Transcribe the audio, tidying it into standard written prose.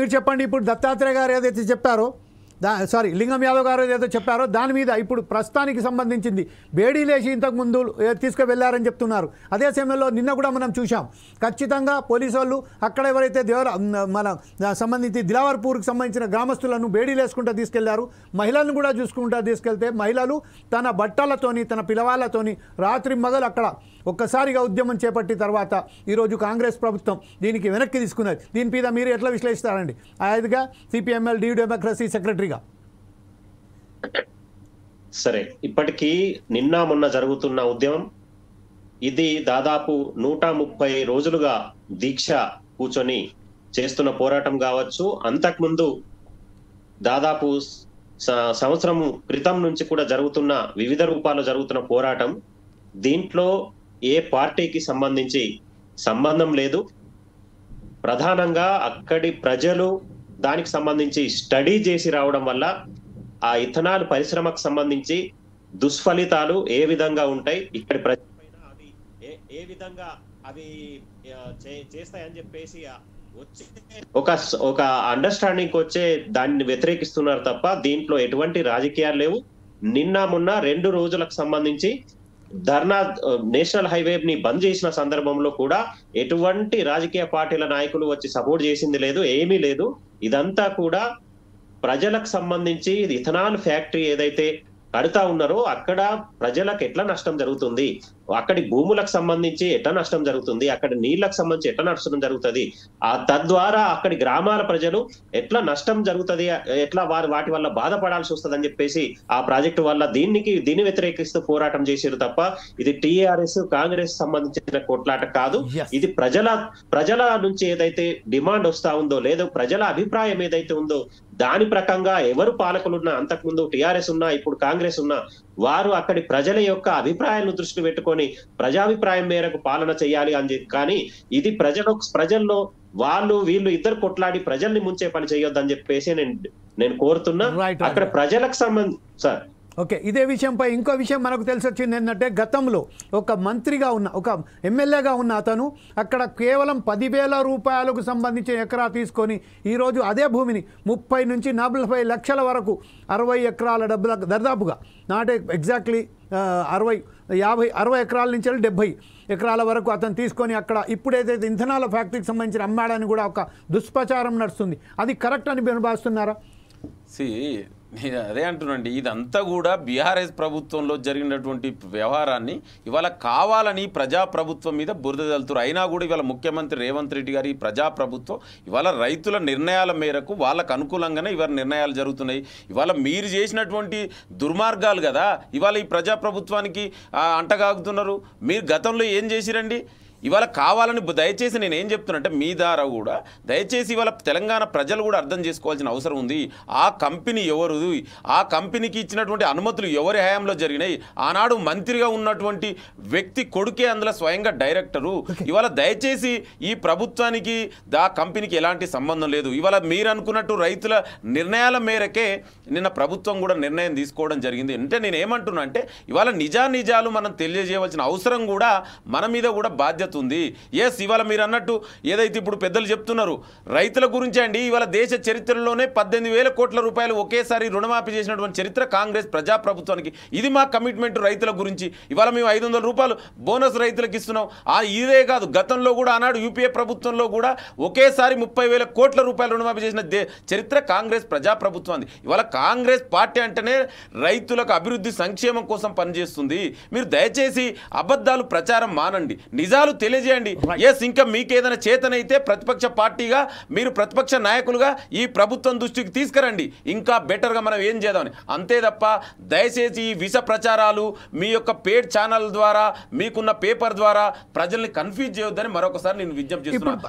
మీరు చెప్పండి. ఇప్పుడు దత్తాత్రేయ గారు ఏదైతే చెప్పారో సారీ లింగం యాదవ్ గారు ఏదైతే చెప్పారో దాని మీద ఇప్పుడు ప్రస్తుతానికి సంబంధించింది బేడీలేసి ఇంతకుముందు తీసుకువెళ్లారని చెప్తున్నారు. అదే సమయంలో నిన్న కూడా మనం చూసాం, ఖచ్చితంగా పోలీసు వాళ్ళు అక్కడ ఎవరైతే మన సంబంధించి దిలావర్పూర్కి సంబంధించిన గ్రామస్తులను బేడీలేసుకుంటూ తీసుకెళ్లారు. మహిళలను కూడా చూసుకుంటూ తీసుకెళ్తే మహిళలు తన బట్టలతోని తన పిల్లవాళ్ళతోని రాత్రి మగలు అక్కడ ఒక్కసారిగా ఉద్యమం చేపట్టిన తర్వాత ఈరోజు కాంగ్రెస్ ప్రభుత్వం దీనికి వెనక్కి తీసుకున్నది. దీని మీద మీరు ఎట్లా విశ్లేషిస్తారండి? ఐదుగా సిపిఎంఎల్ డి డెమోక్రసీ సెక్రటరీగా. సరే, ఇప్పటికీ నిన్న మొన్న జరుగుతున్న ఉద్యమం ఇది దాదాపు 130 రోజులుగా దీక్ష కూర్చొని చేస్తున్న పోరాటం కావచ్చు. అంతకుముందు దాదాపు సంవత్సరం క్రితం నుంచి కూడా జరుగుతున్న వివిధ రూపాల్లో జరుగుతున్న పోరాటం. దీంట్లో ఏ పార్టీకి సంబంధించి సంబంధం లేదు. ప్రధానంగా అక్కడి ప్రజలు దానికి సంబంధించి స్టడీ చేసి రావడం వల్ల ఆ ఇథనాల్ పరిశ్రమకు సంబంధించి దుష్ఫలితాలు ఏ విధంగా ఉంటాయి, ఇక్కడి ప్రజలపైన అవి ఏ విధంగా అవి చేస్తాయని చెప్పేసి వచ్చే ఒక అండర్స్టాండింగ్ వచ్చే దాన్ని వ్యతిరేకిస్తున్నారు తప్ప దీంట్లో ఎటువంటి రాజకీయాలు లేవు. నిన్న మొన్న 2 రోజులకు సంబంధించి ధర్నా నేషనల్ హైవే ని బంద్ చేసిన సందర్భంలో కూడా ఎటువంటి రాజకీయ పార్టీల నాయకులు వచ్చి సపోర్ట్ చేసింది లేదు, ఏమీ లేదు. ఇదంతా కూడా ప్రజలకు సంబంధించి ఇథనాల్ ఫ్యాక్టరీ ఏదైతే కడుతా ఉన్నారో అక్కడ ప్రజలకు ఎట్లా నష్టం జరుగుతుంది, అక్కడి భూములకు సంబంధించి ఎట్లా నష్టం జరుగుతుంది, అక్కడ నీళ్లకు సంబంధించి ఎట్లా నష్టం జరుగుతుంది, తద్వారా అక్కడి గ్రామాల ప్రజలు ఎట్లా నష్టం జరుగుతుంది, ఎట్లా వాటి వల్ల బాధపడాల్సి వస్తుంది అని చెప్పేసి ఆ ప్రాజెక్టు వల్ల దీన్ని వ్యతిరేకిస్తూ పోరాటం చేశారు తప్ప ఇది టీఆర్ఎస్ కాంగ్రెస్ సంబంధించిన కొట్లాట కాదు. ఇది ప్రజల నుంచి ఏదైతే డిమాండ్ వస్తా ఉందో లేదో ప్రజల అభిప్రాయం ఏదైతే ఉందో దాని ప్రకంగా ఎవరు పాలకులున్నా, అంతకుముందు టీఆర్ఎస్ ఉన్నా ఇప్పుడు కాంగ్రెస్ ఉన్నా, వారు అక్కడి ప్రజల యొక్క అభిప్రాయాలను దృష్టిలో పెట్టుకొని ప్రజాభిప్రాయం మేరకు పాలన చేయాలి అని చెప్పి, కానీ ఇది ప్రజల్లో వీళ్ళు ఇద్దరు కొట్లాడి ప్రజల్ని ముంచే పని చేయొద్దని చెప్పేసి నేను కోరుతున్నా. అక్కడ ప్రజలకు సార్ ఓకే, ఇదే విషయంపై ఇంకో విషయం మనకు తెలిసి వచ్చింది ఏంటంటే గతంలో ఒక మంత్రిగా ఉన్న ఒక ఎమ్మెల్యేగా ఉన్న అతను అక్కడ కేవలం 10,000 రూపాయలకు సంబంధించిన ఎకరా తీసుకొని ఈరోజు అదే భూమిని 30 నుంచి 40 లక్షల వరకు 60 ఎకరాల డబ్బులకు దర్దాపుగా నాట్ ఎగ్జాక్ట్లీ 60 ఎకరాల నుంచి 70 ఎకరాల వరకు అతను తీసుకొని అక్కడ ఇప్పుడైతే ఇంధనాల ఫ్యాక్టరీకి సంబంధించిన అమ్మాడని కూడా ఒక దుష్ప్రచారం నడుస్తుంది. అది కరెక్ట్ అని మీరు భావిస్తున్నారా? నేను అదే అంటున్నాండి, ఇదంతా కూడా బీఆర్ఎస్ ప్రభుత్వంలో జరిగినటువంటి వ్యవహారాన్ని ఇవాళ కావాలని ప్రజాప్రభుత్వం మీద బురద జల్లుతారు. అయినా కూడా ఇవాళ ముఖ్యమంత్రి రేవంత్ రెడ్డి గారి ప్రజాప్రభుత్వం ఇవాళ రైతుల నిర్ణయాల మేరకు వాళ్ళకు అనుకూలంగానే ఇవాళ నిర్ణయాలు జరుగుతున్నాయి. ఇవాళ మీరు చేసినటువంటి దుర్మార్గాలు కదా ఇవాళ ఈ ప్రజాప్రభుత్వానికి అంటగాగుతున్నారు. మీరు గతంలో ఏం చేసిరండి? ఇవాళ కావాలని దయచేసి నేను ఏం చెప్తున్నంటే మీ ద్వారా కూడా దయచేసి ఇవాళ తెలంగాణ ప్రజలు కూడా అర్థం చేసుకోవాల్సిన అవసరం ఉంది. ఆ కంపెనీ ఎవరు, ఆ కంపెనీకి ఇచ్చినటువంటి అనుమతులు ఎవరి హయాంలో జరిగినాయి, ఆనాడు మంత్రిగా ఉన్నటువంటి వ్యక్తి కొడుకే అందులో స్వయంగా డైరెక్టరు. ఇవాళ దయచేసి ఈ ప్రభుత్వానికి ఆ కంపెనీకి ఎలాంటి సంబంధం లేదు. ఇవాళ మీరు అనుకున్నట్టు రైతుల నిర్ణయాల మేరకే నిన్న ప్రభుత్వం కూడా నిర్ణయం తీసుకోవడం జరిగింది. అంటే నేను ఏమంటున్నా అంటే ఇవాళ నిజాలు మనం తెలియజేయవలసిన అవసరం కూడా మన మీద కూడా బాధ్యత ఉంది. ఎస్, ఇవాళ మీరు అన్నట్టు ఏదైతే ఇప్పుడు పెద్దలు చెప్తున్నారు రైతుల గురించి అండి, ఇవాళ దేశ చరిత్రలోనే 18,000 కోట్ల రూపాయలు ఒకేసారి రుణమాఫీ చేసినటువంటి చరిత్ర కాంగ్రెస్ ప్రజాప్రభుత్వానికి. ఇది మా కమిట్మెంట్ రైతుల గురించి. ఇవాళ మేము 500 రూపాయలు బోనస్ రైతులకు ఇస్తున్నాం. ఇదే కాదు, గతంలో కూడా ఆనాడు యూపీఏ ప్రభుత్వంలో కూడా ఒకేసారి 30,000 కోట్ల రూపాయలు రుణమాఫీ చేసిన చరిత్ర కాంగ్రెస్ ప్రజాప్రభుత్వాన్ని. ఇవాళ కాంగ్రెస్ పార్టీ అంటేనే రైతులకు అభివృద్ధి సంక్షేమం కోసం పనిచేస్తుంది. మీరు దయచేసి అబద్ధాలు ప్రచారం మానండి, నిజాలు తెలియజేయండి. ఎస్, ఇంకా మీకేదైనా చేతనైతే ప్రతిపక్ష పార్టీగా మీరు ప్రతిపక్ష నాయకులుగా ఈ ప్రభుత్వం దృష్టికి తీసుకురండి, ఇంకా బెటర్గా మనం ఏం చేద్దామని. అంతే తప్ప దయచేసి ఈ విష ప్రచారాలు మీ యొక్క పేడ్ ఛానల్ ద్వారా మీకున్న పేపర్ ద్వారా ప్రజల్ని కన్ఫ్యూజ్ చేయొద్దని మరొకసారి నేను విజ్ఞప్తి చేస్తున్నాను.